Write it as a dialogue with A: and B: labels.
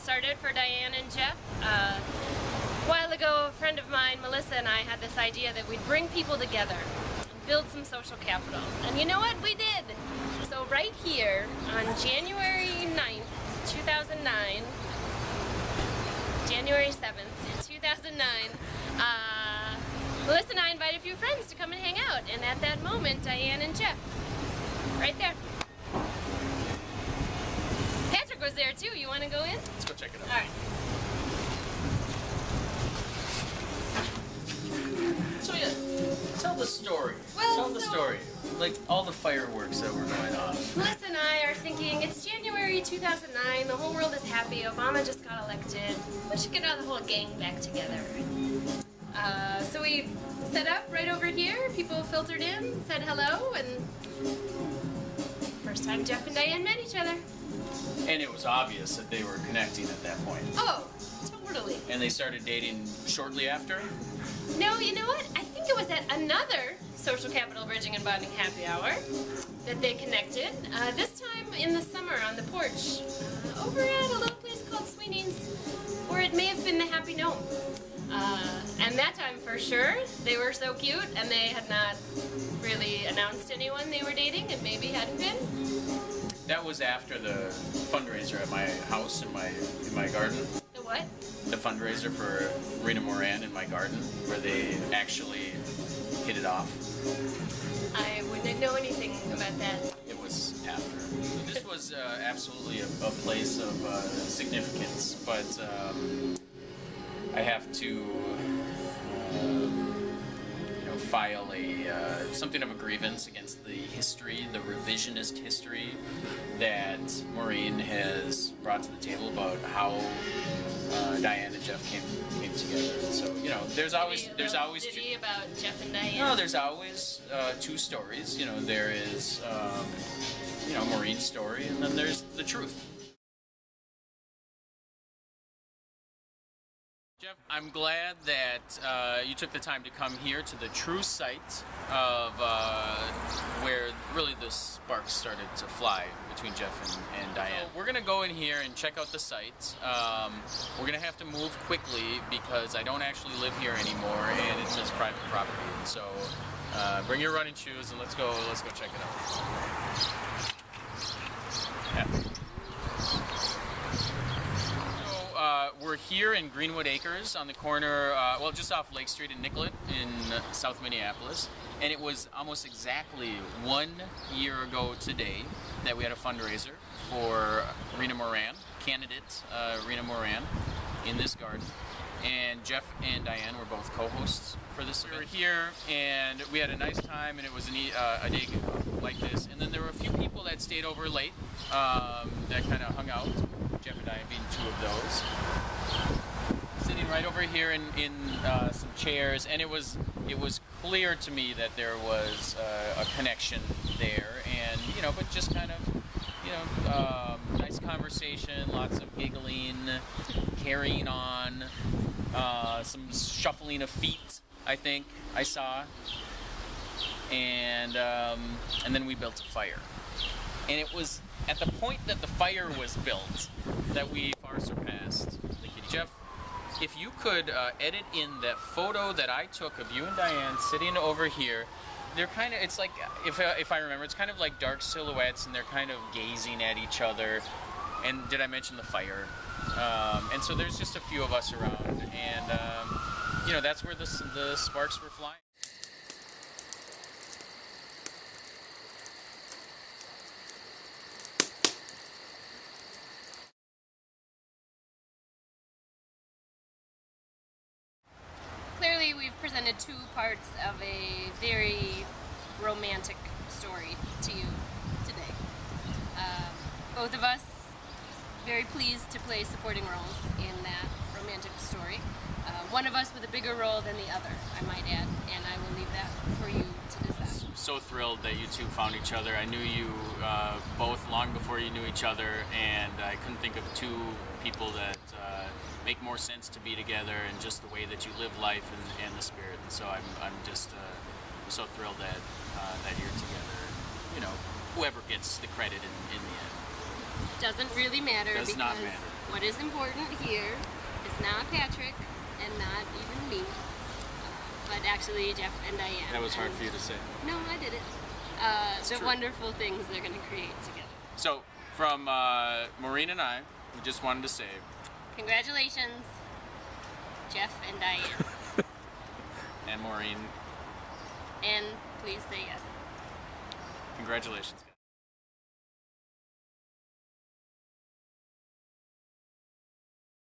A: started for Diane and Jeff. A while ago, a friend of mine, Melissa, and I had this idea that we'd bring people together and build some social capital. And you know what? We did! So right here, on January 9th, 2009, January 7th, 2009, Melissa and I invited a few friends to come and hang out. And at that moment, Diane and Jeff, right there. Patrick was there too. You want to go in?
B: Let's go check it out.
A: All right.
B: So yeah, tell the story.
A: Well,
B: tell the story. Like all the fireworks that were going off.
A: Melissa and I are thinking it's January 2009. The whole world is happy. Obama just got elected. We should get the whole gang back together. So we set up right over here. People filtered in, said hello, and first time Jeff and Diane met each other.
B: And it was obvious that they were connecting at that point.
A: Oh, totally.
B: And they started dating shortly after?
A: No, you know what? I think it was at another Social Capital Bridging and Bonding Happy Hour that they connected. This time in the summer on the porch over at a little place called Sweeney's, or it may have been the Happy Gnome. And that time for sure, they were so cute and they had not really announced anyone they were dating. It maybe hadn't been.
B: That was after the fundraiser at my house in my garden.
A: The what?
B: The fundraiser for Rena Moran in my garden, where they actually hit it off.
A: I wouldn't know anything about that.
B: It was after. This was absolutely a place of significance, but I have to file something of a grievance against the history, the revisionist history that Maureen has brought to the table about how Diane and Jeff came together. And so there's always
A: Ditty about Jeff and Diane.
B: No, there's always two stories. There is Maureen's story, and then there's the truth. Jeff, I'm glad that you took the time to come here to the true site of where really the sparks started to fly between Jeff and Diane. So we're going to go in here and check out the site. We're going to have to move quickly because I don't actually live here anymore and it says private property. So bring your running shoes and let's go check it out. Yeah. We're here in Greenwood Acres on the corner, just off Lake Street in Nicollet in South Minneapolis. And it was almost exactly 1 year ago today that we had a fundraiser for Rena Moran, candidate Rena Moran, in this garden. And Jeff and Diane were both co-hosts for this event. We were here and we had a nice time, and it was a day like this. And then there were a few people that stayed over late that kind of hung out. Jeff and Diane being two of those. Sitting right over here in some chairs, and it was clear to me that there was a connection there, and but just kind of nice conversation, lots of giggling, carrying on, some shuffling of feet, I think I saw, and then we built a fire, and it was at the point that the fire was built that we far surpassed the kitty. Jeff, if you could edit in that photo that I took of you and Diane sitting over here, they're kind of, it's like, if I remember, it's kind of like dark silhouettes and they're kind of gazing at each other. And did I mention the fire? And so there's just a few of us around, and that's where the sparks were flying.
A: Clearly, we've presented two parts of a very romantic story to you today. Both of us very pleased to play supporting roles in that romantic story. One of us with a bigger role than the other, I might add, and I will leave that for you to decide.
B: So thrilled that you two found each other. I knew you both long before you knew each other, and I couldn't think of two people that make more sense to be together, and just the way that you live life and the spirit. And so I'm just so thrilled that you're together. Whoever gets the credit in the end.
A: Doesn't really matter.
B: Does not matter.
A: what is important here is not Patrick and not even me, but actually Jeff and Diane.
B: That was hard for you to say.
A: No, I did it. The
B: true.
A: wonderful things they're going to create together.
B: So, from Maureen and I, we just wanted to say,
A: congratulations, Jeff and Diane.
B: and Maureen,
A: And please say yes.
B: congratulations.